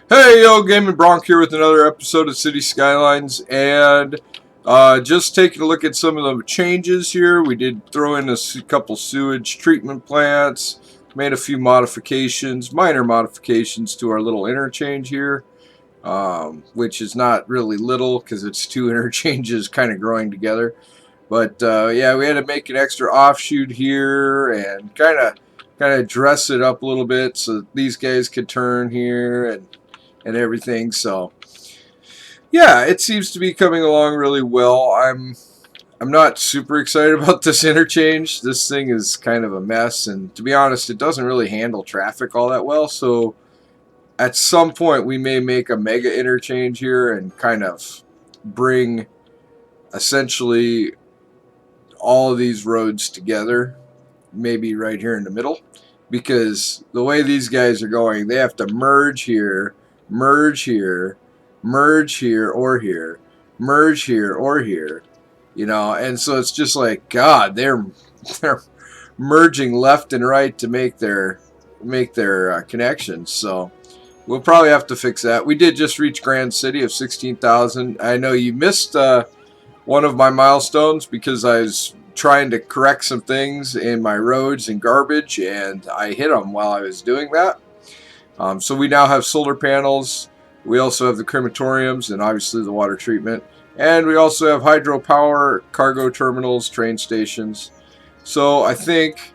Hey, yo, Gaming Bronc here with another episode of City Skylines, and just taking a look at some of the changes here. We did throw in a couple sewage treatment plants, made a few modifications, minor modifications to our little interchange here, which is not really little because it's two interchanges kind of growing together. But yeah, we had to make an extra offshoot here and kind of dress it up a little bit so that these guys could turn here and everything. So yeah, it seems to be coming along really well. I'm not super excited about this interchange. This thing is kind of a mess, and to be honest, it doesn't really handle traffic all that well. So at some point, we may make a mega interchange here and kind of bring essentially all of these roads together, maybe right here in the middle, because the way these guys are going, they have to merge here, merge here, merge here or here, merge here or here, and so it's just like God, they're merging left and right to make their connections. So we'll probably have to fix that. We did just reach Grand City of 16,000. I know you missed one of my milestones because I was trying to correct some things in my roads and garbage, and I hit them while I was doing that. So we now have solar panels. We also have the crematoriums and obviously the water treatment. And we also have hydropower, cargo terminals, train stations. So I think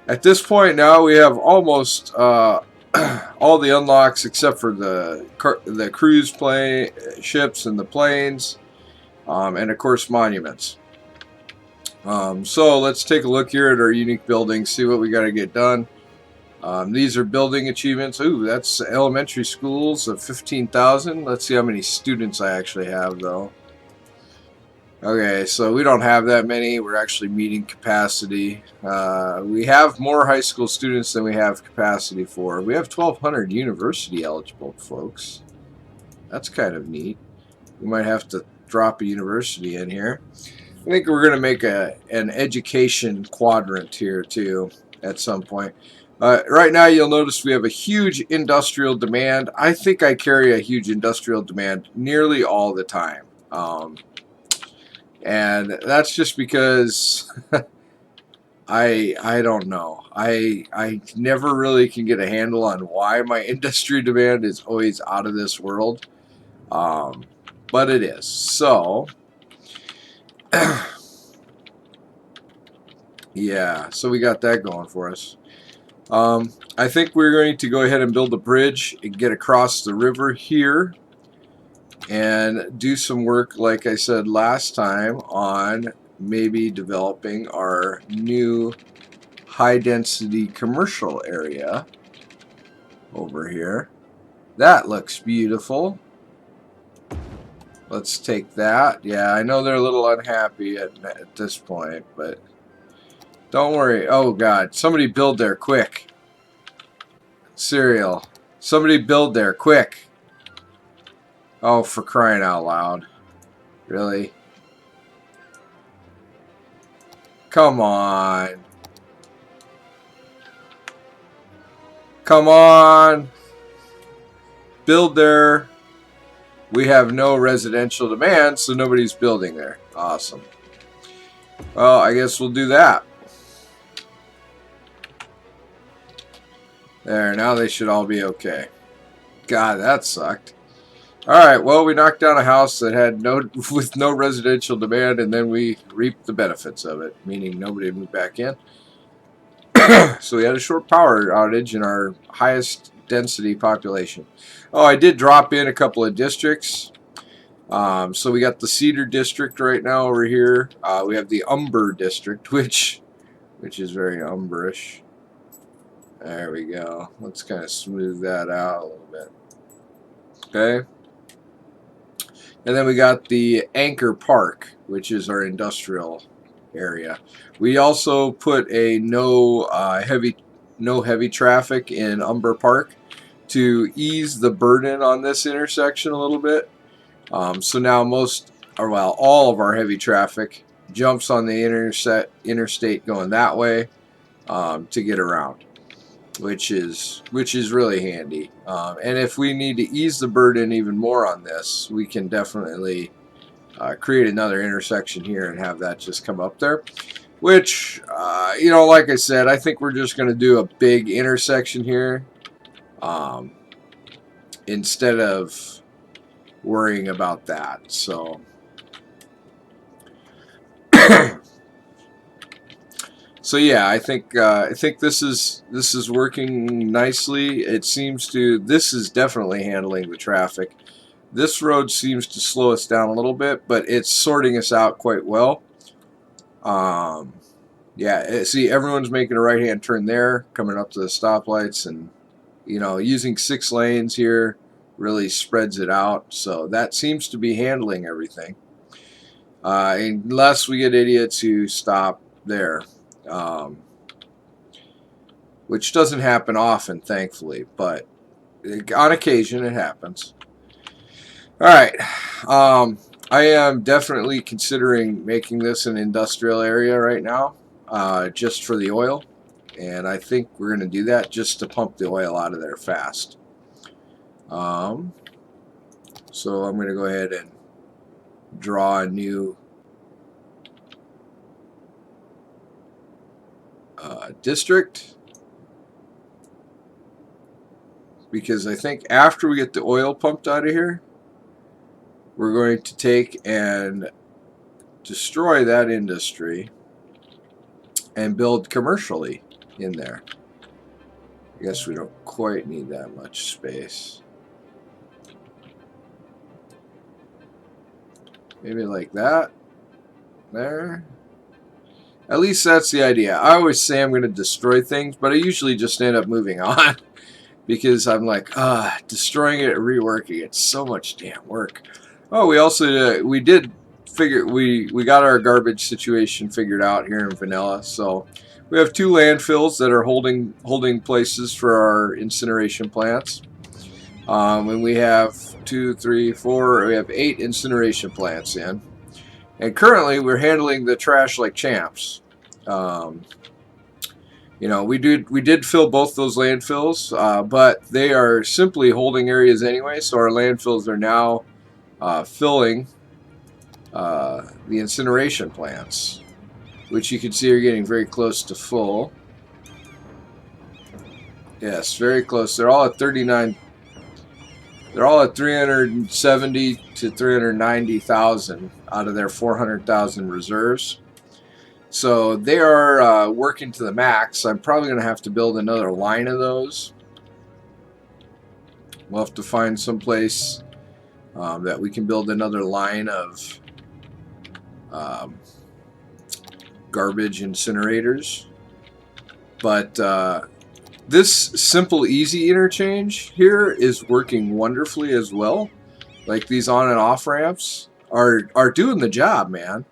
at this point now we have almost all the unlocks except for the cruise plane ships and the planes, and of course monuments. So let's take a look here at our unique buildings, see what we got to get done. These are building achievements. Ooh, that's elementary schools of 15,000. Let's see how many students I actually have, though. Okay, so we don't have that many. We're actually meeting capacity. We have more high school students than we have capacity for. We have 1,200 university eligible folks. That's kind of neat. We might have to drop a university in here. I think we're going to make an education quadrant here, too, at some point. Right now, you'll notice we have a huge industrial demand. I think I carry a huge industrial demand nearly all the time. And that's just because I don't know. I never really can get a handle on why my industry demand is always out of this world. But it is. So yeah, so we got that going for us. I think we're going to go ahead and build a bridge and get across the river here and do some work, like I said last time, on maybe developing our new high-density commercial area over here. That looks beautiful. Let's take that. Yeah, I know they're a little unhappy at this point, but don't worry. Oh, God. Somebody build there, quick. Serial. Somebody build there, quick. Oh, for crying out loud. Really? Come on. Come on. Build there. We have no residential demand, so nobody's building there. Awesome. Well, I guess we'll do that. There, now they should all be okay. God, that sucked. Alright, well, we knocked down a house that had with no residential demand, and then we reaped the benefits of it, meaning nobody moved back in. So we had a short power outage in our highest density population. Oh, I did drop in a couple of districts. So we got the Cedar District right now over here. We have the Umber District, which is very umberish. There we go. Let's kind of smooth that out a little bit. Okay. And then we got the Anchor Park, which is our industrial area. We also put a no heavy traffic in Umber Park to ease the burden on this intersection a little bit. So now all of our heavy traffic jumps on the interstate going that way to get around. which is really handy. And if we need to ease the burden even more on this, we can definitely create another intersection here and have that just come up there. Which, you know, like I said, I think we're just going to do a big intersection here instead of worrying about that. So, so yeah, I think this is working nicely. It seems to. This is definitely handling the traffic. This road seems to slow us down a little bit, but it's sorting us out quite well. Yeah, see, everyone's making a right-hand turn there, coming up to the stoplights, and, you know, using 6 lanes here really spreads it out. So that seems to be handling everything. Unless we get idiots who stop there, which doesn't happen often, thankfully, but on occasion it happens. All right. I am definitely considering making this an industrial area right now, just for the oil. And I think we're going to do that just to pump the oil out of there fast. So I'm going to go ahead and draw a new district. Because I think after we get the oil pumped out of here, we're going to take and destroy that industry and build commercially in there. I guess we don't quite need that much space. Maybe like that. There. At least that's the idea. I always say I'm going to destroy things, but I usually just end up moving on. Because I'm like, destroying it and reworking it. It's so much damn work. Oh, we also, we got our garbage situation figured out here in Vanilla. So we have 2 landfills that are holding places for our incineration plants. And we have 2, 3, 4, we have 8 incineration plants in. And currently we're handling the trash like champs. You know, we did fill both those landfills, but they are simply holding areas anyway. So our landfills are now filling the incineration plants, which you can see are getting very close to full. Yes, very close. They're all at 39. They're all at 370 to 390,000 out of their 400,000 reserves. So they are working to the max. I'm probably going to have to build another line of those. We'll have to find some place that we can build another line of garbage incinerators. But this simple, easy interchange here is working wonderfully as well. Like these on and off ramps are doing the job, man.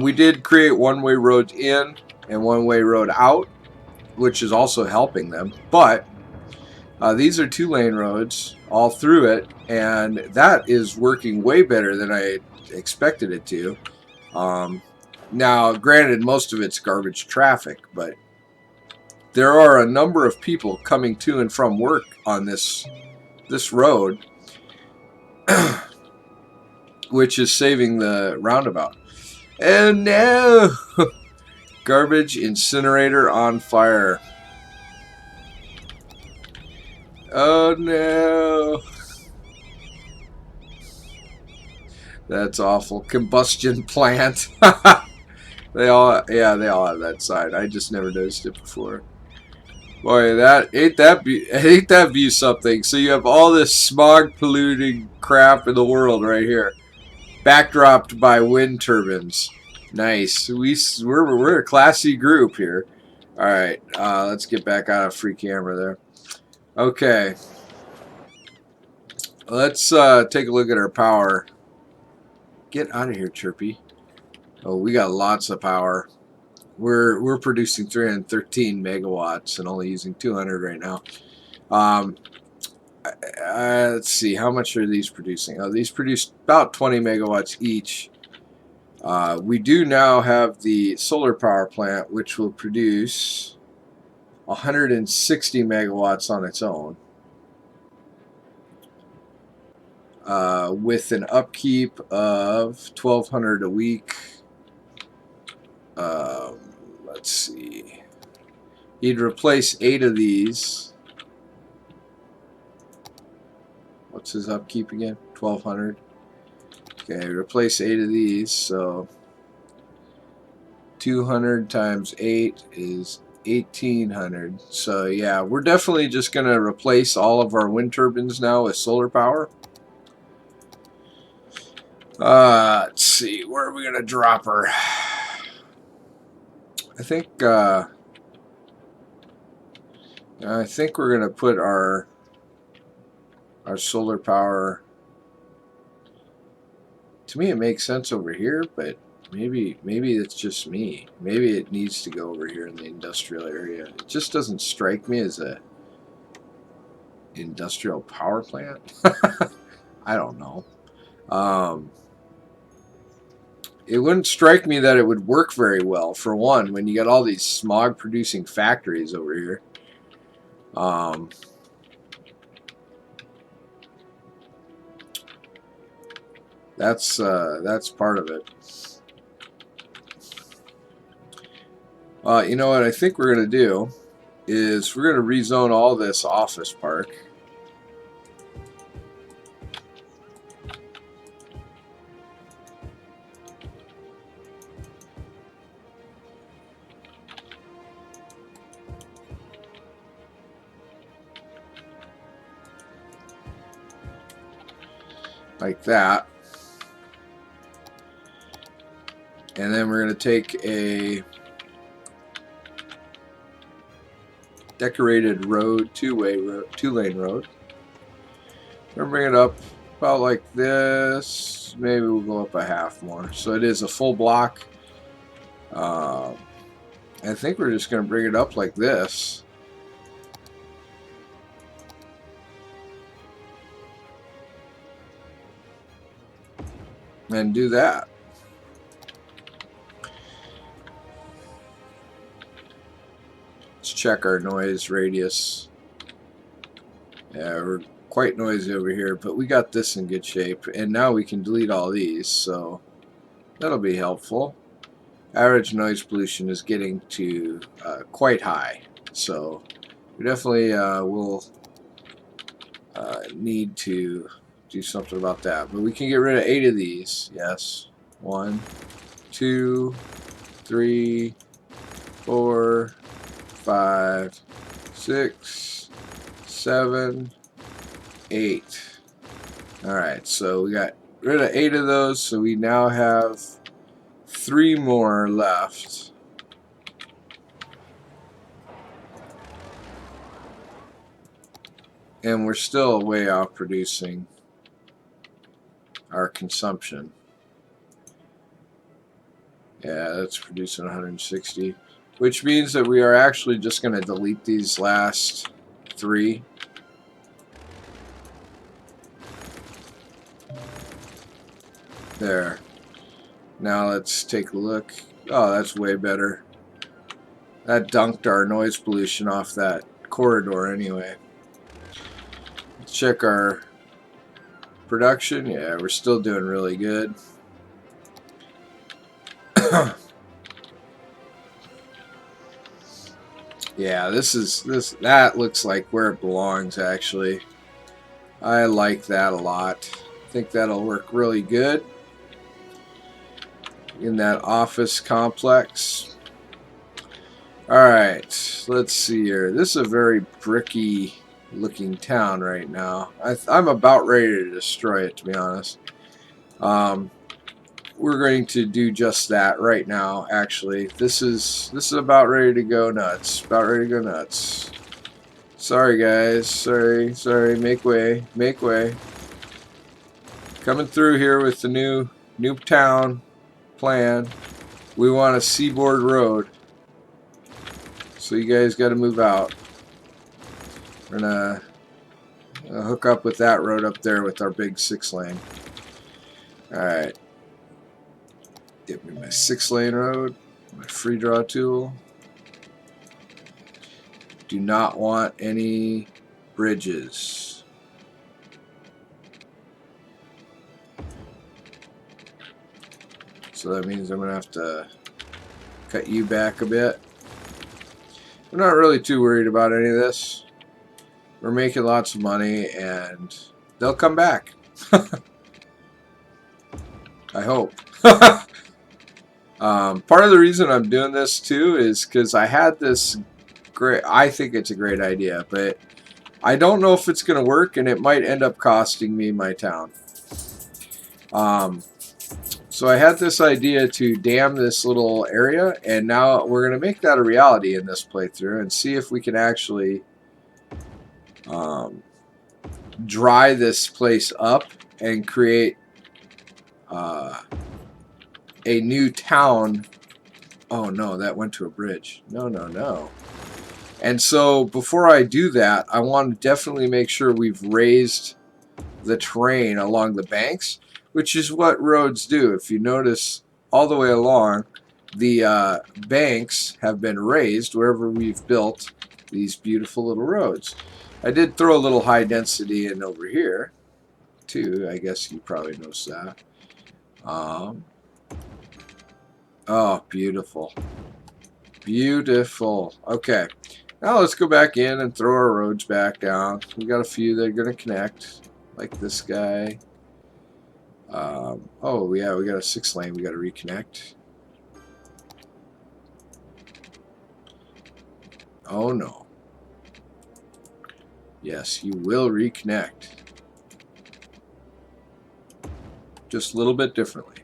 We did create one-way roads in and one-way road out, which is also helping them. But these are 2-lane roads all through it, and that is working way better than I expected it to. Now, granted, most of it's garbage traffic, but there are a number of people coming to and from work on this road, which is saving the roundabout. And now, garbage incinerator on fire. Oh no. That's awful. Combustion plant. They all have that sign. I just never noticed it before. Boy, ain't that view something. So you have all this smog polluting crap in the world right here, backdropped by wind turbines. Nice. We're a classy group here. All right, let's get back out of free camera there. Okay, let's take a look at our power. Get out of here, Chirpy. Oh, we got lots of power. We're producing 313 megawatts and only using 200 right now. Let's see, how much are these producing? Oh, these produce about 20 megawatts each. We do now have the solar power plant, which will produce 160 megawatts on its own, with an upkeep of 1,200 a week. Let's see. He'd replace 8 of these. What's his upkeep again? 1,200. Okay, replace 8 of these, so 200 times 8 is 1,800. So yeah, we're definitely just going to replace all of our wind turbines now with solar power. Let's see, where are we going to drop her? I think we're going to put our solar power. To me, it makes sense over here, but maybe it's just me. Maybe it needs to go over here in the industrial area. It just doesn't strike me as a industrial power plant. I don't know. It wouldn't strike me that it would work very well, for one, when you got all these smog producing factories over here. That's part of it. You know what I think we're going to do is we're going to rezone all this office park. Like that. And then we're going to take a decorated road, two-lane road. We're going to bring it up about like this. Maybe we'll go up a half more. So it is a full block. I think we're just going to bring it up like this. And do that. Let's check our noise radius. Yeah, we're quite noisy over here, but we got this in good shape. And now we can delete all these, so that'll be helpful. Average noise pollution is getting to quite high, so we definitely will need to do something about that. But we can get rid of 8 of these. Yes. 1, 2, 3, 4, 5, 6, 7, 8. Alright, so we got rid of 8 of those, so we now have 3 more left. And we're still way off producing our consumption. Yeah, that's producing 160, which means that we are actually just going to delete these last 3. There. Now let's take a look. Oh, that's way better. That dunked our noise pollution off that corridor anyway. Let's check our production. Yeah, we're still doing really good. Yeah, that looks like where it belongs actually. I like that a lot. I think that'll work really good in that office complex. Alright, let's see here. This is a very bricky looking town right now. I'm about ready to destroy it, to be honest. We're going to do just that right now, actually. This is about ready to go nuts. About ready to go nuts. Sorry guys, sorry, make way, make way. Coming through here with the new town plan. We want a seaboard road. So you guys got to move out. We're gonna hook up with that road up there with our big 6-lane. Alright. Get me my 6-lane road, my free draw tool. Do not want any bridges. So that means I'm going to have to cut you back a bit. I'm not really too worried about any of this. We're making lots of money and they'll come back. I hope. Part of the reason I'm doing this too is because I had this great, I think it's a great idea, but I don't know if it's going to work and it might end up costing me my town. So I had this idea to dam this little area, and now we're going to make that a reality in this playthrough and see if we can actually dry this place up and create a new town. Oh no, that went to a bridge. No, no, no. And so before I do that, I want to definitely make sure we've raised the terrain along the banks, which is what roads do. If you notice all the way along, the banks have been raised wherever we've built these beautiful little roads. I did throw a little high density in over here too. I guess you probably noticed that. Oh, beautiful. Beautiful. Okay. Now let's go back in and throw our roads back down. We got a few that are going to connect, like this guy. Oh, yeah, we got a 6-lane we got to reconnect. Oh, no. Yes, you will reconnect. Just a little bit differently.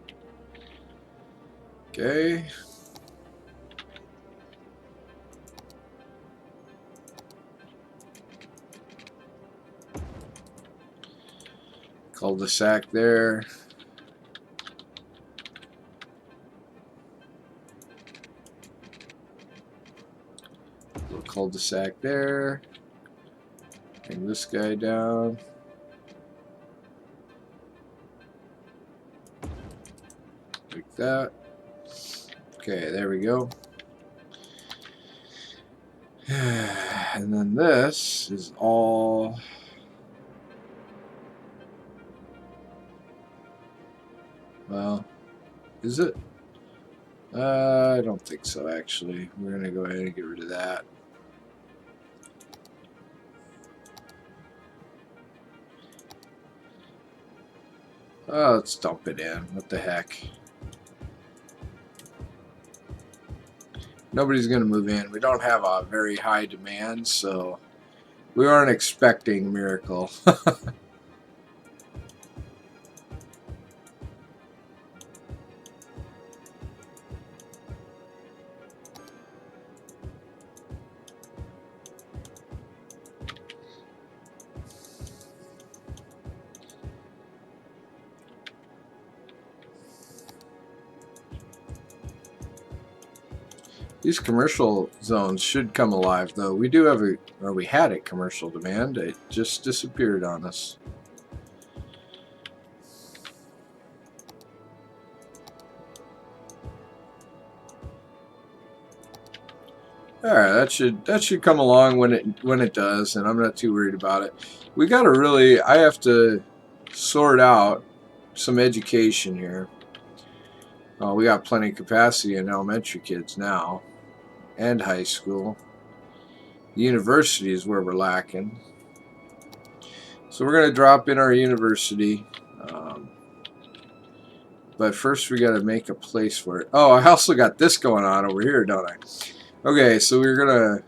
Okay. Cul-de-sac there. Little cul-de-sac there. Bring this guy down. Like that. Okay, there we go. And then this is all... Well, is it? I don't think so, actually. We're going to go ahead and get rid of that. Oh, let's dump it in. What the heck? Nobody's going to move in. We don't have a very high demand, so we aren't expecting a miracle. These commercial zones should come alive, though. We do have a, or we had a commercial demand. It just disappeared on us. All right, that should come along when it does, and I'm not too worried about it. We got to really, I have to sort out some education here. We got plenty of capacity in elementary kids now, and high school. The university is where we're lacking. So we're going to drop in our university. But first we got to make a place for it. Oh, I also got this going on over here, don't I? Okay, so we're going to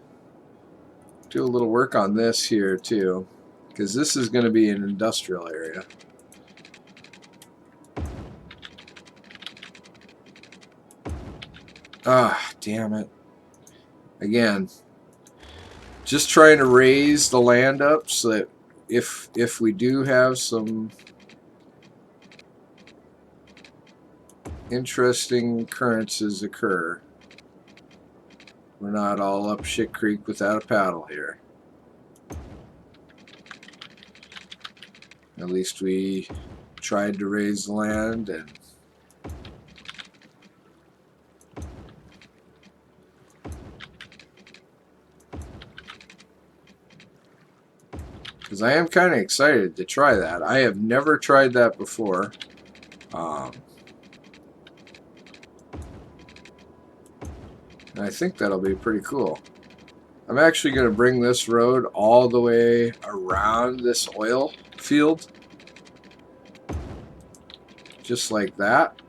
do a little work on this here too, because this is going to be an industrial area. Ah, damn it. Again, just trying to raise the land up so that if we do have some interesting occurrences occur, we're not all up shit creek without a paddle here. At least we tried to raise the land and because I am kind of excited to try that. I have never tried that before. And I think that'll be pretty cool. I'm actually going to bring this road all the way around this oil field. Just like that.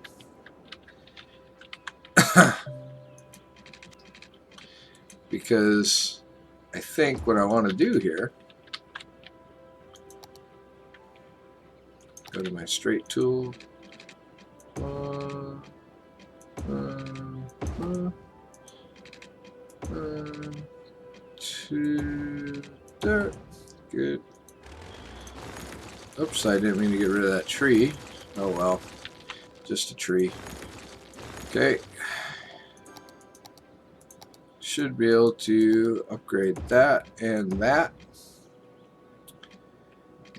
Because I think what I want to do here, go to my straight tool. To there. Good. Oops, I didn't mean to get rid of that tree. Oh well. Just a tree. Okay. Should be able to upgrade that and that.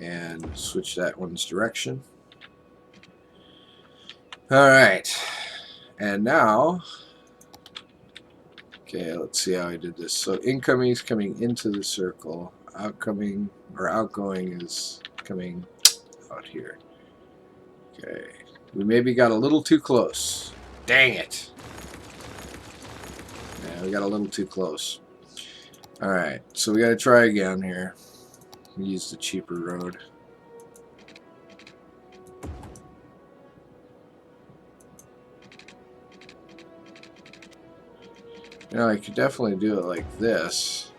And switch that one's direction. Alright. And now, okay, let's see how I did this. So incoming is coming into the circle. Outcoming or outgoing is coming out here. Okay. We maybe got a little too close. Dang it. Yeah, we got a little too close. Alright, so we gotta try again here. Use the cheaper road. You know, I could definitely do it like this.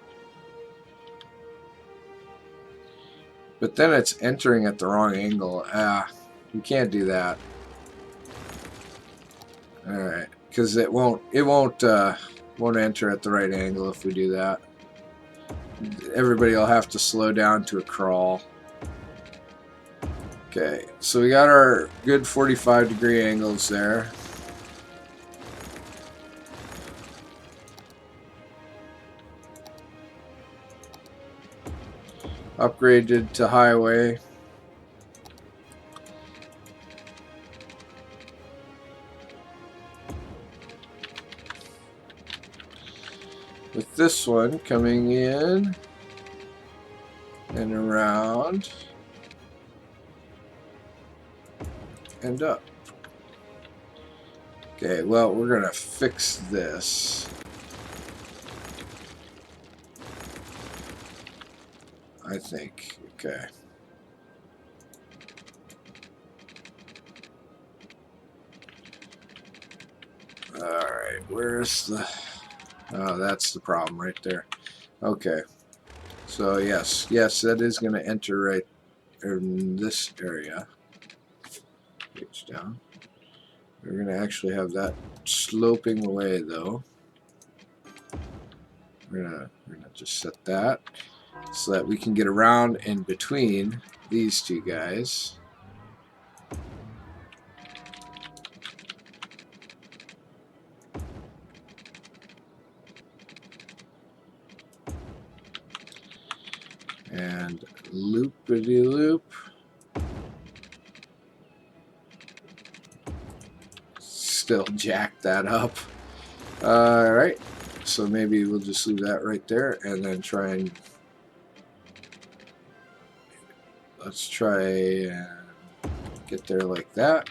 But then it's entering at the wrong angle. You can't do that. Alright, because it won't enter at the right angle if we do that. Everybody will have to slow down to a crawl. Okay, so we got our good 45-degree angles there. Upgraded to highway. With this one coming in and around and up. Okay, well, we're going to fix this. I think. Okay. Alright, where's the... Oh, that's the problem right there. Okay. So, yes, that is going to enter right in this area. Page down. We're going to actually have that sloping away, though. We're gonna just set that so that we can get around in between these two guys. And loopity-loop. Still jack that up. Alright, so maybe we'll just leave that right there and then try and... Let's try and get there like that.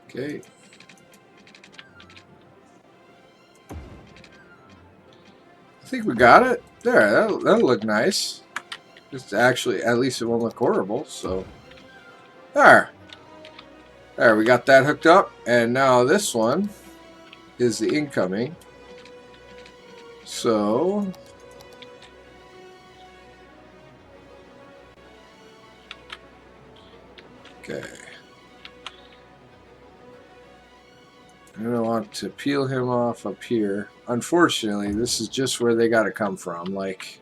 Okay. I think we got it. There, that'll look nice. Just actually, at least it won't look horrible, so... There, we got that hooked up, and now this one is the incoming. So... Okay. I'm going to want to peel him off up here. Unfortunately, this is just where they got to come from. Like,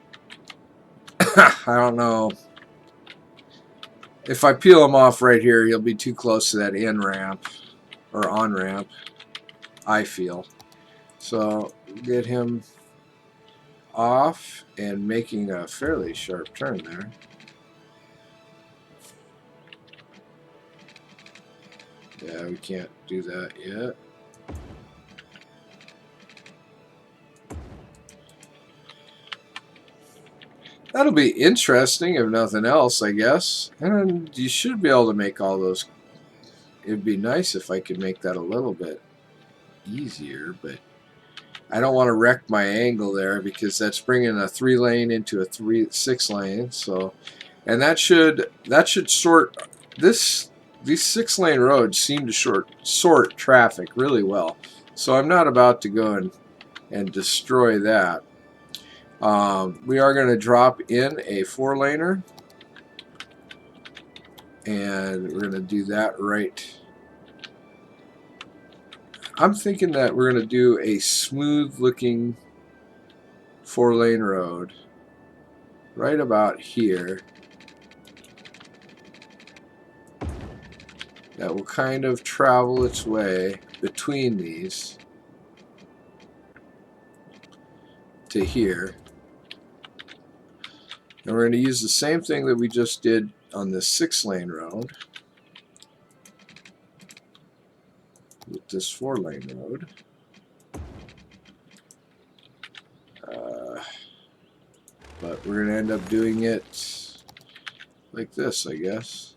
I don't know. If I peel him off right here, he'll be too close to that in ramp or on ramp, I feel. So, get him off and making a fairly sharp turn there. Yeah, we can't do that yet. That'll be interesting if nothing else, I guess. And you should be able to make all those. It'd be nice if I could make that a little bit easier, but I don't want to wreck my angle there because that's bringing a 3-lane into a 6-lane. So, and that should sort this. These 6-lane roads seem to sort traffic really well. So I'm not about to go and destroy that. We are going to drop in a 4-laner, and we're going to do that right. I'm thinking that we're going to do a smooth looking 4-lane road right about here that will kind of travel its way between these to here. And we're going to use the same thing that we just did on this 6-lane road with this 4-lane road. But we're going to end up doing it like this, I guess.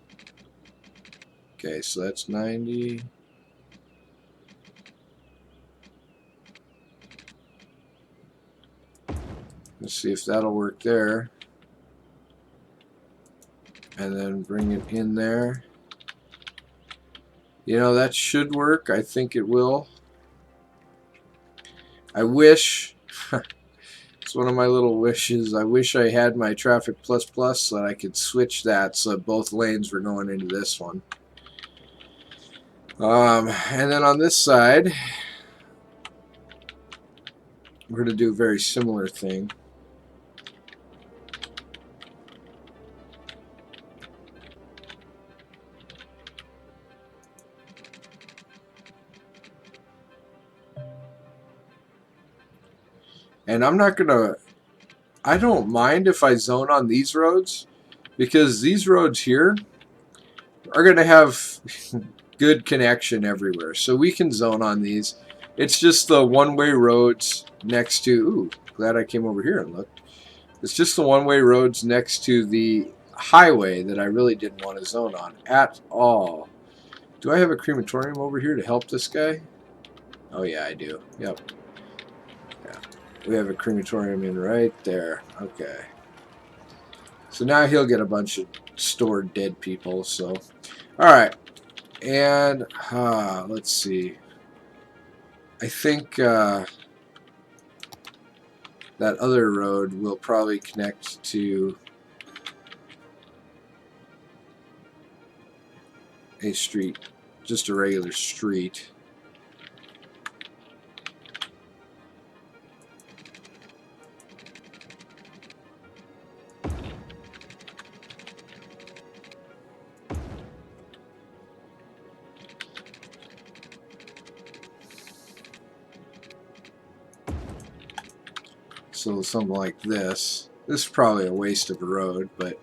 Okay, so that's 90. Let's see if that'll work there. And then bring it in there. You know, that should work. I think it will. I wish, it's one of my little wishes, I wish I had my Traffic Plus Plus so that I could switch that so both lanes were going into this one. And then on this side, we're going to do a very similar thing. And I'm not going to, I don't mind if I zone on these roads, because these roads here are going to have good connection everywhere. So we can zone on these. It's just the one-way roads next to, ooh, glad I came over here and looked. It's just the one-way roads next to the highway that I really didn't want to zone on at all. Do I have a crematorium over here to help this guy? Oh yeah, I do. Yep. Yeah. We have a crematorium in right there. Okay. So now he'll get a bunch of stored dead people. So, alright. And, let's see. I think that other road will probably connect to a street. Just a regular street. So something like this. This is probably a waste of a road, but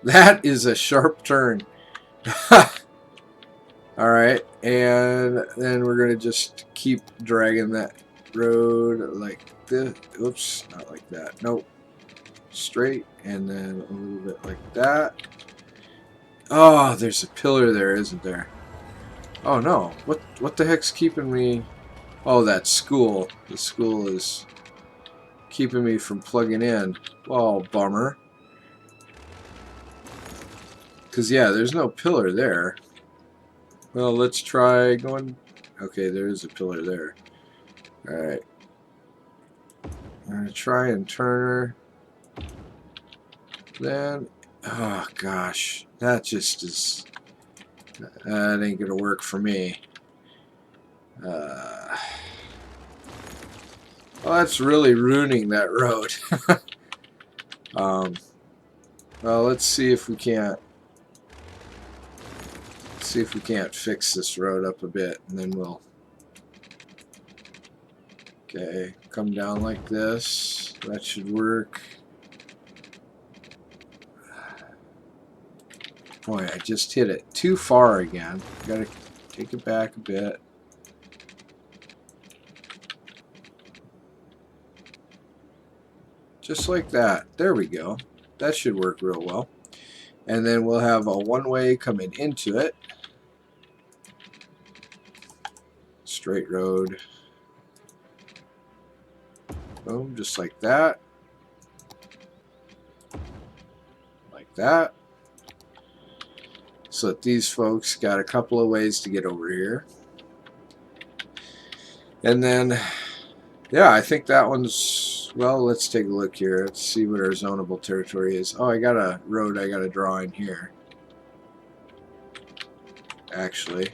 that is a sharp turn. Alright, and then we're going to just keep dragging that road like this. Oops, not like that. Nope. Straight, and then a little bit like that. Oh, there's a pillar there, isn't there? Oh no, what the heck's keeping me? Oh, that school. The school is keeping me from plugging in. Oh, bummer. Because, yeah, there's no pillar there. Well, let's try going... Okay, there is a pillar there. Alright. I'm going to try and turn her. Then... Oh, gosh. That just is... That ain't going to work for me. Well, that's really ruining that road. Well, let's see if we can't... See if we can't fix this road up a bit, and then we'll... Okay, come down like this. That should work. Boy, I just hit it too far again. Gotta take it back a bit. Just like that. There we go. That should work real well. And then we'll have a one-way coming into it. Straight road. Boom, just like that. Like that. So that these folks got a couple of ways to get over here. And then, yeah, I think that one's, well, let's take a look here. Let's see what our zonable territory is. Oh, I got a road I got to draw in here. Actually,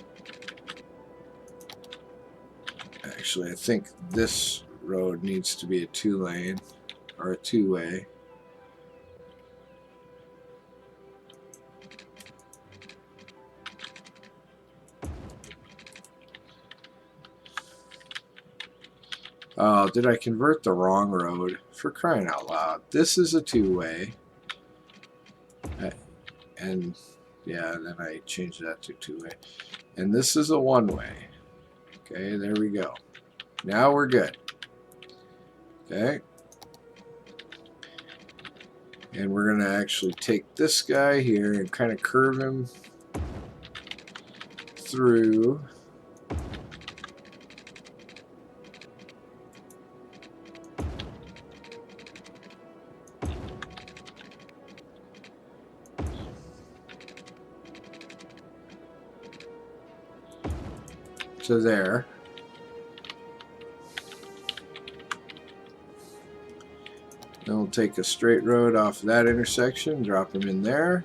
I think this road needs to be a two-lane or a two-way. Oh, did I convert the wrong road? For crying out loud. This is a two-way. And, yeah, then I changed that to two-way. And this is a one-way. Okay, there we go. Now we're good. Okay. And we're going to actually take this guy here and kind of curve him through. To there. Then we'll take a straight road off of that intersection, drop him in there.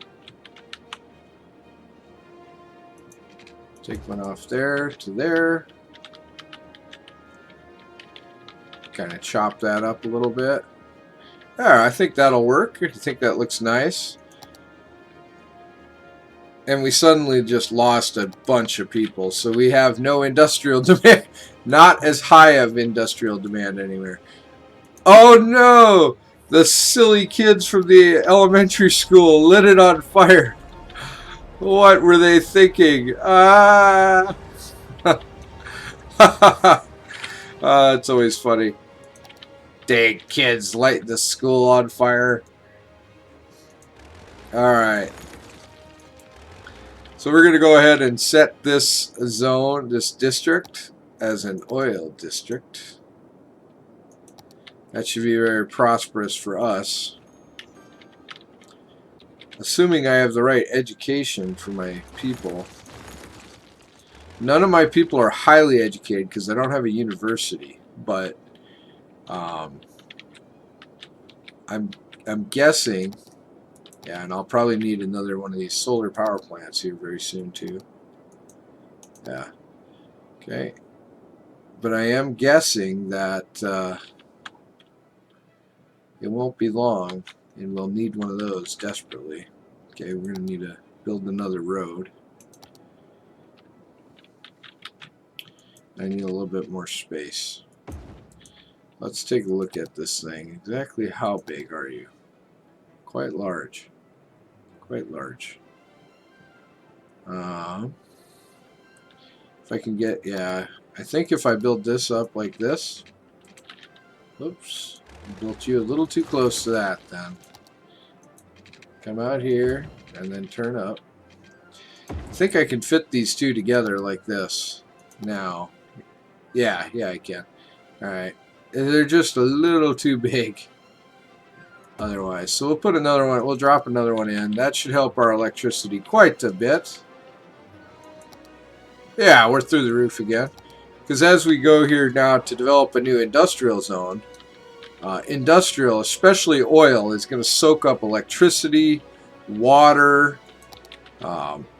Take one off there to there. Kind of chop that up a little bit. Yeah, I think that'll work. I think that looks nice. And we suddenly just lost a bunch of people. So we have no industrial demand. Not as high of industrial demand anywhere. Oh no! The silly kids from the elementary school lit it on fire. What were they thinking? It's always funny. Dang kids lighting the school on fire. Alright. So we're going to go ahead and set this zone, this district, as an oil district. That should be very prosperous for us. Assuming I have the right education for my people. None of my people are highly educated because I don't have a university. But I'm guessing, yeah, and I'll probably need another one of these solar power plants here very soon too. Yeah. Okay. But I am guessing that it won't be long, and we'll need one of those desperately. Okay, we're going to need to build another road. I need a little bit more space. Let's take a look at this thing. Exactly how big are you? Quite large. Quite large. If I can get, yeah, I think if I build this up like this, oops, I built you a little too close to that then. Come out here and then turn up. I think I can fit these two together like this now. Yeah, I can. Alright. They're just a little too big otherwise. So we'll put another one, we'll drop another one in. That should help our electricity quite a bit. Yeah, we're through the roof again. Because as we go here now to develop a new industrial zone, industrial, especially oil, is going to soak up electricity, water.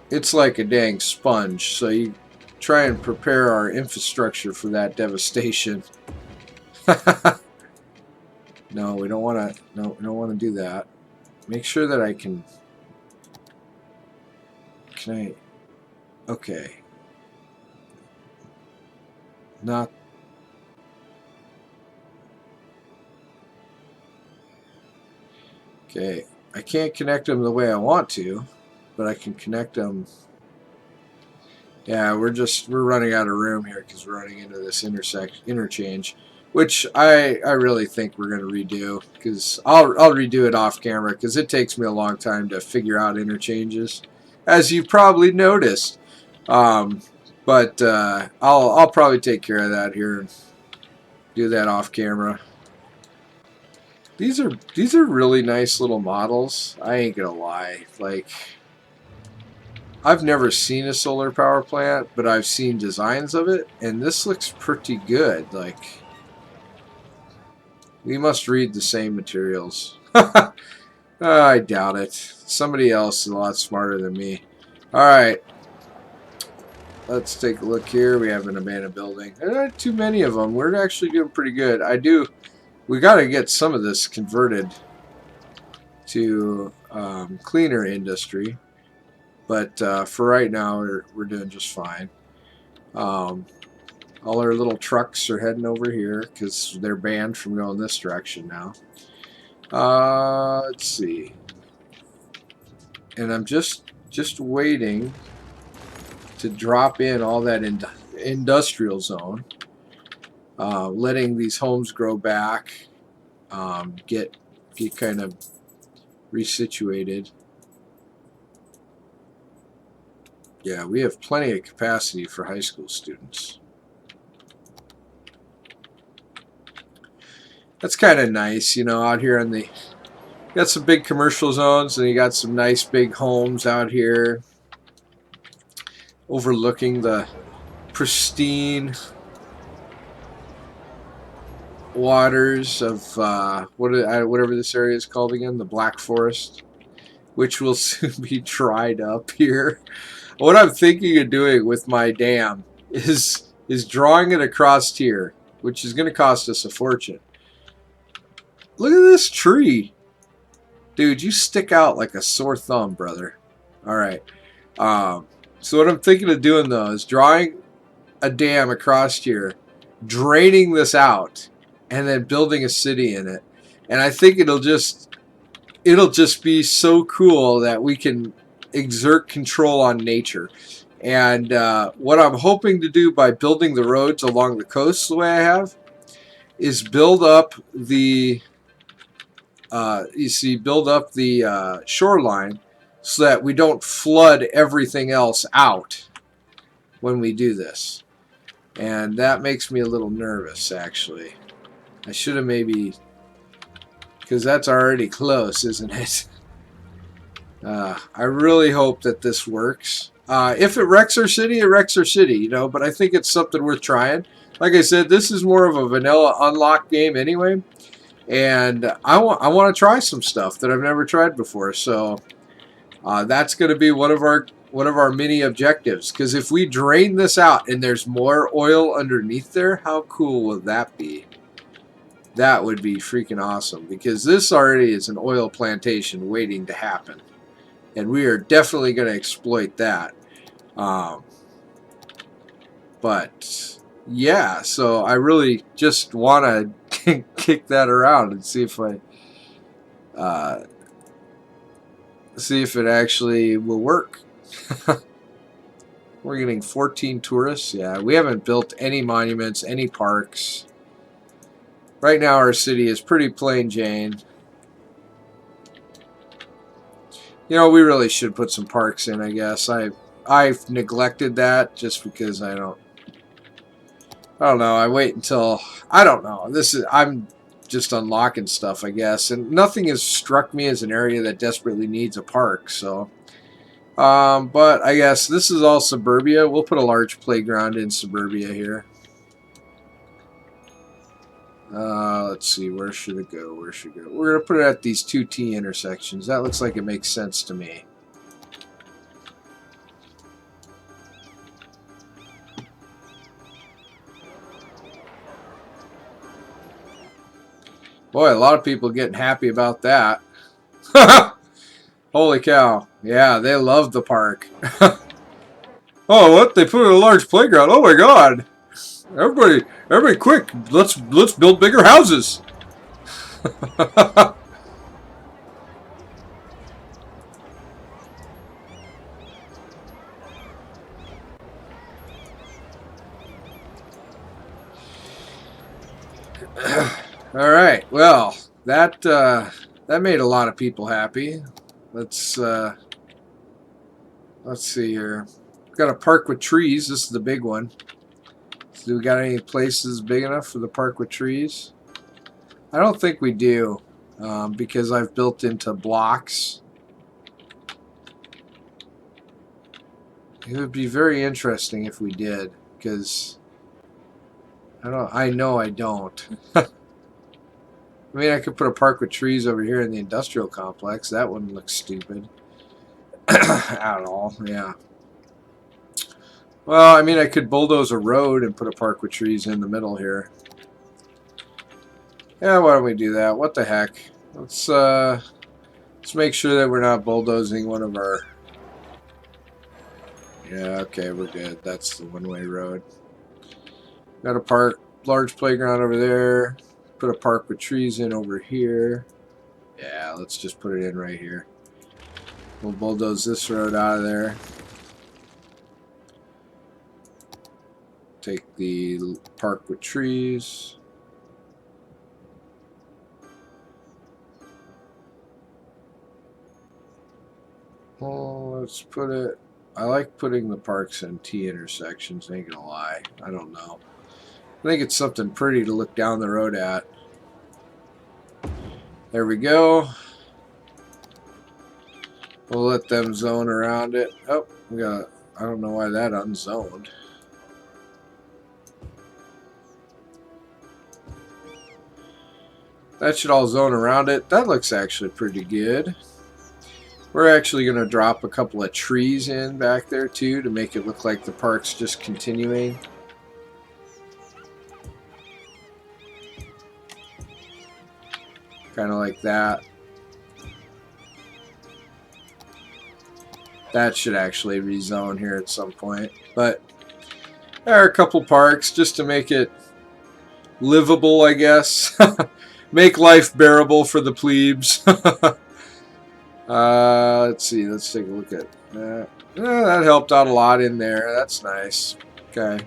It's like a dang sponge. So you try and prepare our infrastructure for that devastation. No, we don't want to. No, we don't want to do that. Make sure that I can. Can I? Okay. Not. Okay. I can't connect them the way I want to, but I can connect them. Yeah, we're running out of room here because we're running into this interchange, which I really think we're going to redo, because I'll redo it off camera, because it takes me a long time to figure out interchanges, as you've probably noticed. But I'll probably take care of that here and do that off camera. These are really nice little models. I ain't gonna lie. Like, I've never seen a solar power plant, but I've seen designs of it, and this looks pretty good. Like, we must read the same materials. I doubt it. Somebody else is a lot smarter than me. Alright. Let's take a look here. We have an abandoned building. There aren't too many of them. We're actually doing pretty good. We got to get some of this converted to cleaner industry. But for right now, we're doing just fine. All our little trucks are heading over here because they're banned from going this direction now. Let's see. And I'm just waiting to drop in all that industrial zone, letting these homes grow back, get kind of resituated. Yeah, we have plenty of capacity for high school students. That's kind of nice, you know, out here in the... Got some big commercial zones, and you got some nice big homes out here overlooking the pristine waters of whatever this area is called again, the Black Forest, which will soon be dried up here. What I'm thinking of doing with my dam is drawing it across here, which is going to cost us a fortune. Look at this tree. Dude, you stick out like a sore thumb, brother. Alright. So what I'm thinking of doing, though, is drawing a dam across here, draining this out, and then building a city in it. And I think it'll just be so cool that we can exert control on nature. And what I'm hoping to do by building the roads along the coast the way I have is build up the shoreline so that we don't flood everything else out when we do this. And that makes me a little nervous, actually. I should have maybe... because that's already close, isn't it? I really hope that this works. If it wrecks our city, it wrecks our city, you know, but I think it's something worth trying. Like I said, this is more of a vanilla unlock game anyway. And I want to try some stuff that I've never tried before. So that's going to be one of our mini objectives. Because if we drain this out and there's more oil underneath there, how cool would that be? That would be freaking awesome. Because this already is an oil plantation waiting to happen. And we are definitely going to exploit that. But yeah, so I really just want to kick that around and see if it actually will work. We're getting 14 tourists. Yeah, we haven't built any monuments, any parks. Right now our city is pretty plain Jane. You know, we really should put some parks in, I guess. I've neglected that just because I don't know. I wait until... I don't know. I'm just unlocking stuff, I guess. And nothing has struck me as an area that desperately needs a park, so... but I guess this is all suburbia. We'll put a large playground in suburbia here. Let's see. Where should it go? Where should it go? We're going to put it at these two T intersections. That looks like it makes sense to me. Boy, a lot of people getting happy about that. Holy cow. Yeah, they love the park. Oh, what? They put in a large playground. Oh my god. Everybody quick. Let's build bigger houses. All right. Well, that made a lot of people happy. Let's see here. We've got a park with trees. This is the big one. So do we got any places big enough for the park with trees? I don't think we do, because I've built into blocks. It would be very interesting if we did, because I know I don't. I mean, I could put a park with trees over here in the industrial complex. That wouldn't look stupid at all. Yeah. Well, I mean, I could bulldoze a road and put a park with trees in the middle here. Yeah, why don't we do that? What the heck? Let's make sure that we're not bulldozing one of our... Yeah, okay, we're good. That's the one-way road. Got a large playground over there. Put a park with trees in over here. Yeah, let's just put it in right here. We'll bulldoze this road out of there. Take the park with trees. Oh, let's put it... I like putting the parks in T intersections, ain't gonna lie. I don't know. I think it's something pretty to look down the road at. There we go. We'll let them zone around it. Oh, we got... I don't know why that unzoned. That should all zone around it. That looks actually pretty good. We're actually going to drop a couple of trees in back there too to make it look like the park's just continuing. Kind of like that. That should actually rezone here at some point. But there are a couple parks just to make it livable, I guess. Make life bearable for the plebes. Let's see. Let's take a look at that. That helped out a lot in there. That's nice. Okay.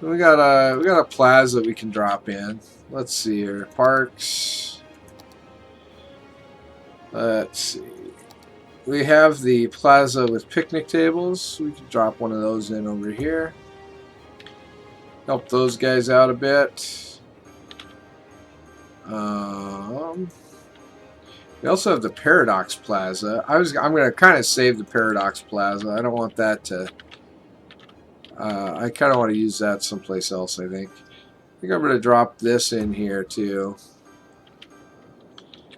We got a plaza we can drop in. Let's see here. Parks. Let's see. We have the plaza with picnic tables. We can drop one of those in over here. Help those guys out a bit. We also have the Paradox Plaza. I'm going to kind of save the Paradox Plaza. I don't want that to... I kind of want to use that someplace else, I think. I think I'm going to drop this in here, too.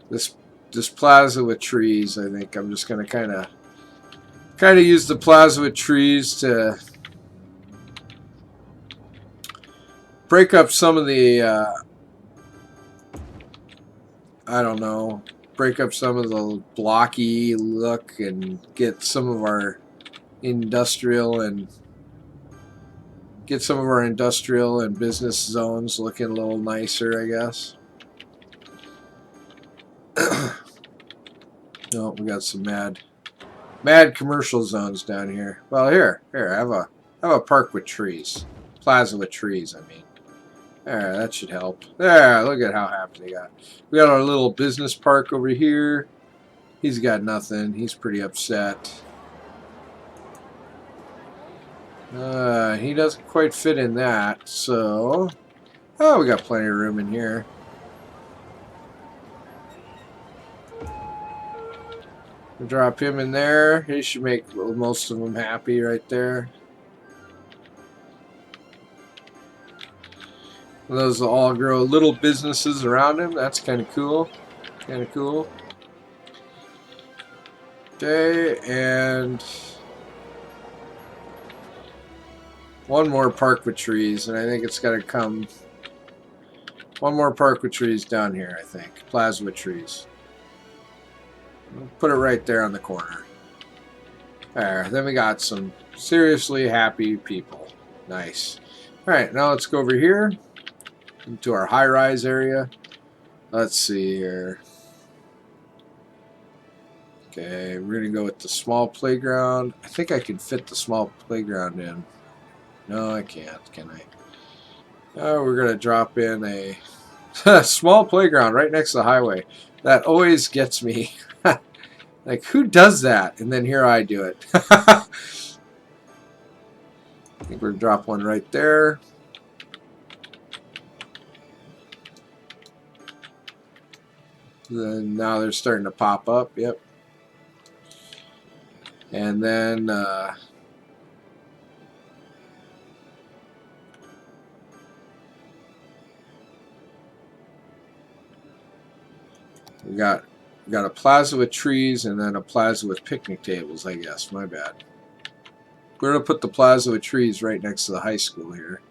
This plaza with trees, I think. I'm just going to kind of use the plaza with trees to break up some of the... I don't know... break up some of the blocky look and get some of our industrial and business zones looking a little nicer, I guess. No, we got some mad commercial zones down here. Well, here, I have a park with trees, plaza with trees. I mean. There, that should help. There, look at how happy they got. We got our little business park over here. He's got nothing. He's pretty upset. He doesn't quite fit in that, so... Oh, we got plenty of room in here. We'll drop him in there. He should make most of them happy right there. Those will all grow little businesses around him. That's kind of cool. Kind of cool. Okay, and one more park with trees, and I think it's got to come. One more park with trees down here, I think. Plaza with trees. We'll put it right there on the corner. There. Then we got some seriously happy people. Nice. All right, now let's go over here into our high-rise area. Let's see here. Okay, we're going to go with the small playground. I think I can fit the small playground in. No, I can't, can I? We're going to drop in a Small playground right next to the highway. That always gets me. Like, who does that? And then here I do it. I think we're going to drop one right there. Then now they're starting to pop up. Yep. And then we got a plaza with trees and then a plaza with picnic tables, I guess. My bad. We're going to put the plaza with trees right next to the high school here.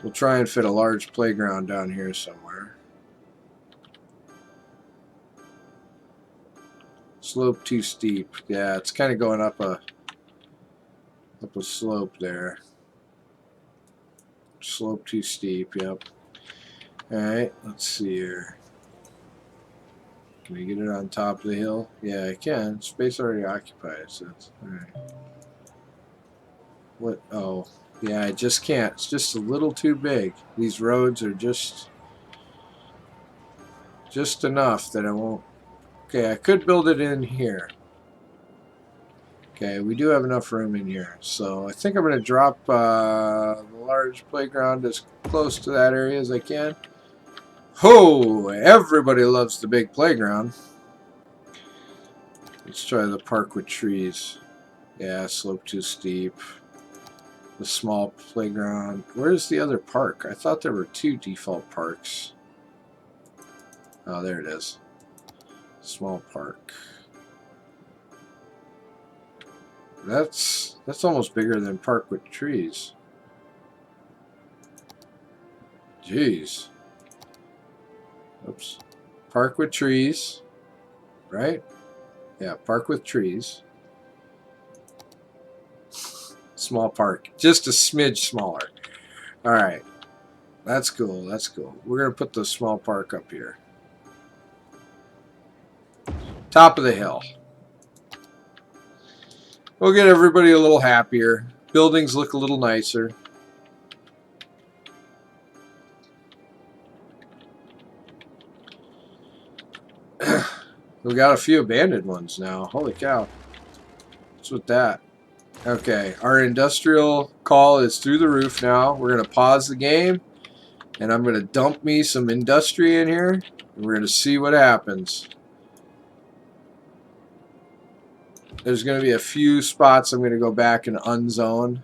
We'll try and fit a large playground down here somewhere. Slope too steep. Yeah, it's kind of going up a slope there. Slope too steep, yep. Alright, let's see here. Can we get it on top of the hill? Yeah, I can. Space already occupied, so that's alright. What? Oh, yeah, I just can't. It's just a little too big. These roads are just enough that I won't. Okay, I could build it in here. Okay, we do have enough room in here. So I think I'm going to drop the large playground as close to that area as I can. Ho! Everybody loves the big playground. Let's try the park with trees. Yeah, slope too steep. The small playground. Where's the other park? I thought there were 2 default parks. Oh, there it is. Small park. That's almost bigger than park with trees. Jeez. Oops. Park with trees. Right? Yeah, park with trees. Small park. Just a smidge smaller. Alright. That's cool. That's cool. We're going to put the small park up here. Top of the hill. We'll get everybody a little happier. Buildings look a little nicer. We got a few abandoned ones now. Holy cow. What's with that? Okay, our industrial call is through the roof now. We're going to pause the game, and I'm going to dump me some industry in here, and we're going to see what happens. There's going to be a few spots I'm going to go back and unzone.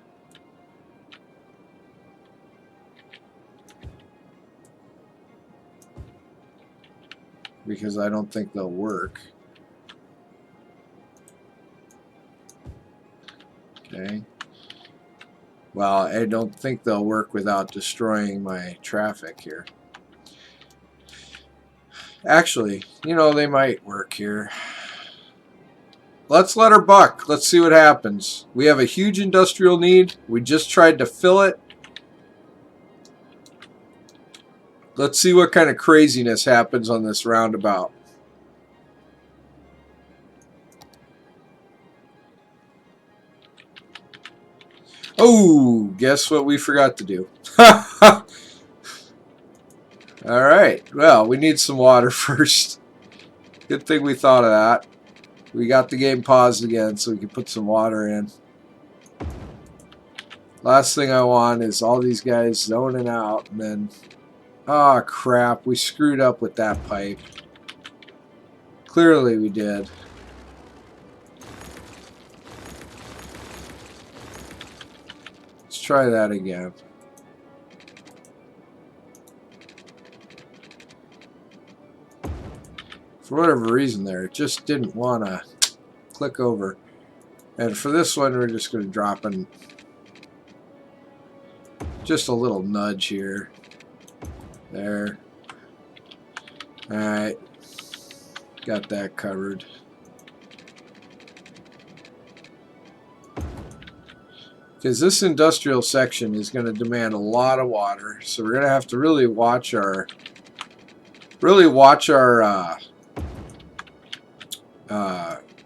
Because I don't think they'll work. Okay. Well, I don't think they'll work without destroying my traffic here. Actually, you know, they might work here. Let's let her buck. Let's see what happens. We have a huge industrial need. We just tried to fill it. Let's see what kind of craziness happens on this roundabout. Oh, guess what we forgot to do? Alright, well, we need some water first. Good thing we thought of that. We got the game paused again so we can put some water in. Last thing I want is all these guys zoning out and then... Oh, crap. We screwed up with that pipe. Clearly we did. Let's try that again. For whatever reason there, it just didn't want to click over. And for this one, we're just going to drop in just a little nudge here. There. Alright. Got that covered. Because this industrial section is going to demand a lot of water. So we're going to have to really watch our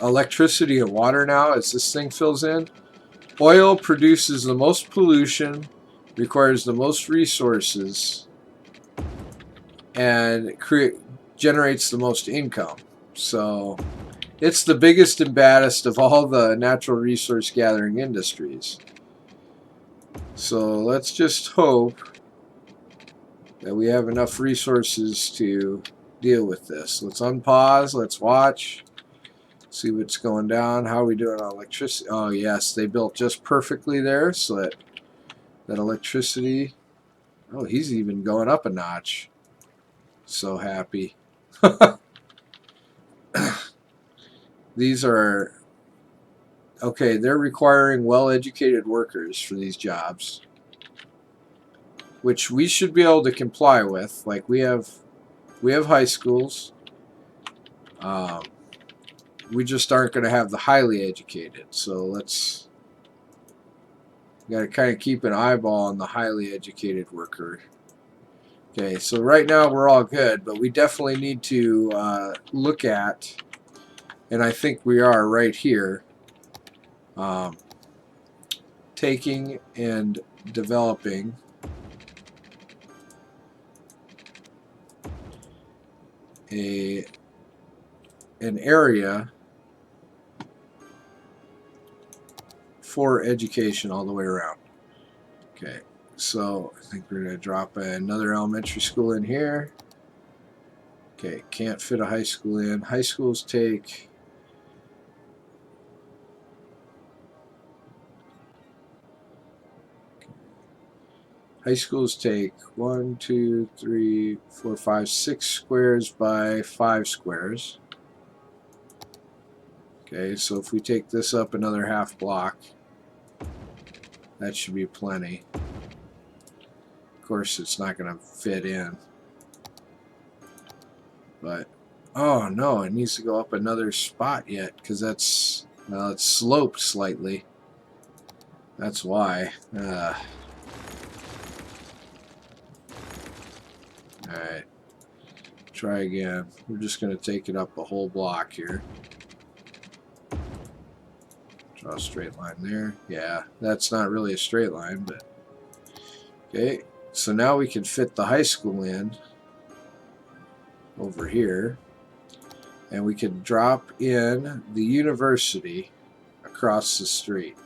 electricity and water now as this thing fills in. Oil produces the most pollution, requires the most resources, and generates the most income. So it's the biggest and baddest of all the natural resource gathering industries. So let's just hope that we have enough resources to deal with this. Let's unpause. Let's watch. See what's going down. How are we doing on electricity? Oh yes, they built just perfectly there, so that electricity. Oh, he's even going up a notch. So happy. These are okay. They're requiring well-educated workers for these jobs, which we should be able to comply with. Like we have high schools. We just aren't going to have the highly educated. So let's got to kind of keep an eyeball on the highly educated worker. Okay, so right now we're all good, but we definitely need to look at, and I think we are right here, taking and developing an area for education all the way around. Okay, so I think we're going to drop another elementary school in here. Okay, can't fit a high school in. High schools take... High schools take 1, 2, 3, 4, 5, 6 squares by 5 squares. Okay, so if we take this up another half block, that should be plenty. Of course, it's not going to fit in. But, oh no, it needs to go up another spot yet, because that's, well, it's sloped slightly. That's why. Alright, try again. We're just going to take it up a whole block here. Draw a straight line there. Yeah, that's not really a straight line, but... Okay, so now we can fit the high school in over here. And we can drop in the university across the street.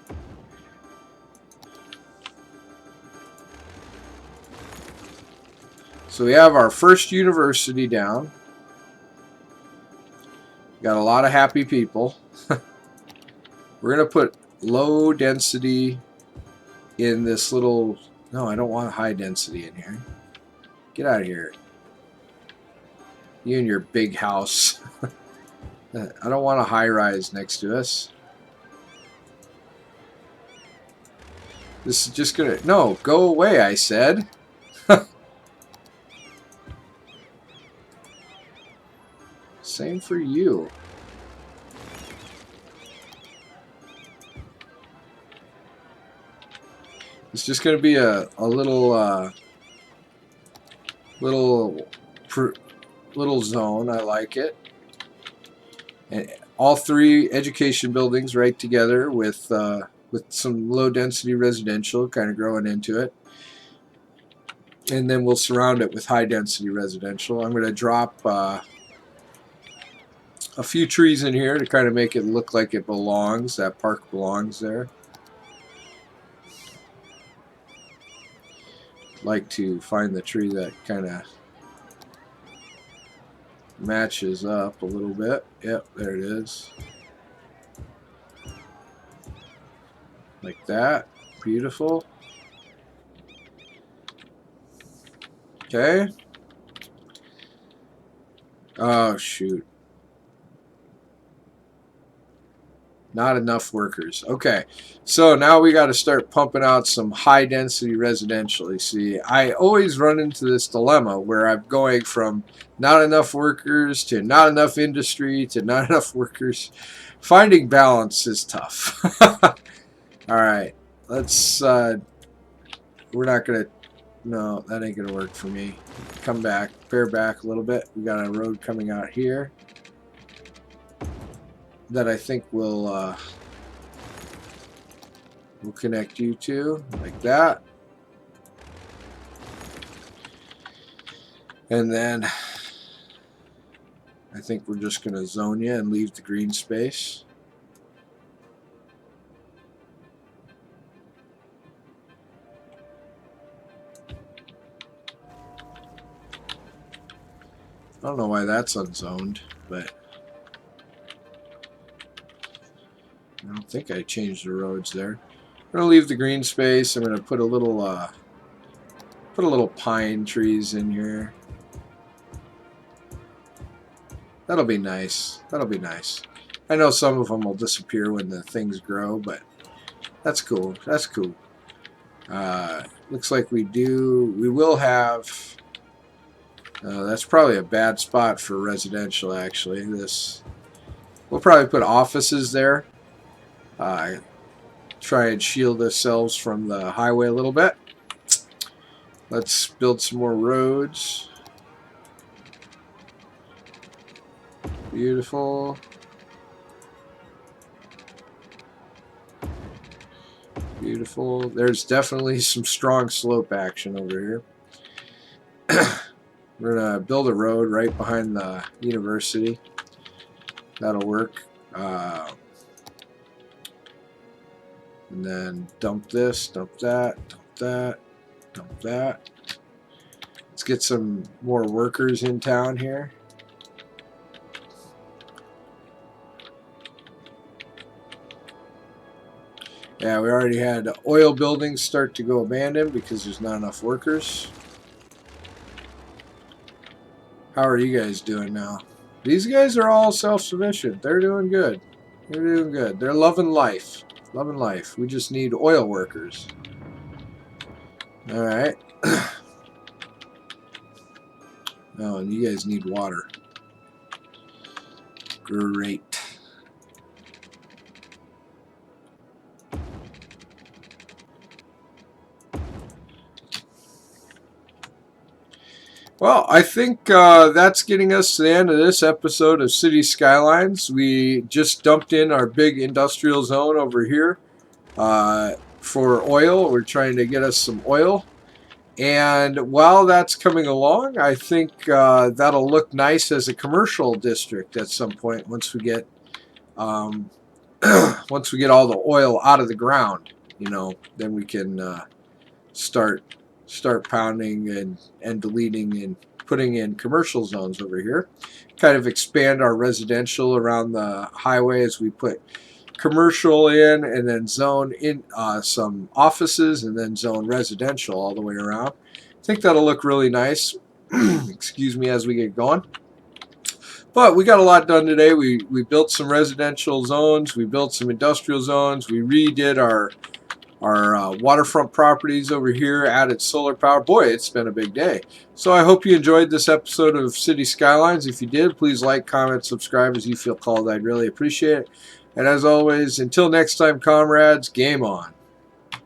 So we have our first university down. Got a lot of happy people. We're going to put low density in this little... No, I don't want high density in here. Get out of here. You and your big house. I don't want a high rise next to us. This is just going to... No, go away, I said. Same for you. It's just going to be a little little zone. I like it. And all 3 education buildings right together with some low density residential kind of growing into it. And then we'll surround it with high density residential. I'm going to drop a few trees in here to kind of make it look like it belongs. That park belongs there. Like to find the tree that kind of matches up a little bit. Yep, there it is. Like that. Beautiful. Okay. Oh, shoot. Not enough workers. Okay, so now we got to start pumping out some high density residential. You see, I always run into this dilemma where I'm going from not enough workers to not enough industry to not enough workers. Finding balance is tough. Alright, let's, we're not going to, no, that ain't going to work for me. Come back, bear back a little bit. We got a road coming out here. that I think we'll connect you to, like that. And then I think we're just going to zone you and leave the green space. I don't know why that's unzoned, but I don't think I changed the roads there. I'm going to leave the green space. I'm going to put a little pine trees in here. That'll be nice. That'll be nice. I know some of them will disappear when the things grow, but that's cool. That's cool. Looks like we will have... that's probably a bad spot for residential, actually. We'll probably put offices there. Try and shield ourselves from the highway a little bit. Let's build some more roads. Beautiful. Beautiful. There's definitely some strong slope action over here. We're going to build a road right behind the university. That'll work. And then dump this, dump that, dump that, dump that. Let's get some more workers in town here. Yeah, we already had oil buildings start to go abandoned because there's not enough workers. How are you guys doing now? These guys are all self-sufficient. They're doing good. They're doing good. They're loving life. Loving life. We just need oil workers. Alright. Oh, and you guys need water. Great. Well, I think that's getting us to the end of this episode of City Skylines. We just dumped in our big industrial zone over here for oil. We're trying to get us some oil. And while that's coming along, I think that'll look nice as a commercial district at some point once we get once we get all the oil out of the ground. You know, then we can start pounding and deleting and putting in commercial zones over here. Kind of expand our residential around the highway as we put commercial in, and then zone in some offices, and then zone residential all the way around. I think that'll look really nice. Excuse me, as we get going. But we got a lot done today. We built some residential zones. We built some industrial zones. We redid our waterfront properties over here, added solar power. Boy, it's been a big day. So I hope you enjoyed this episode of City Skylines. If you did, please like, comment, subscribe as you feel called. I'd really appreciate it. And as always, until next time, comrades, game on.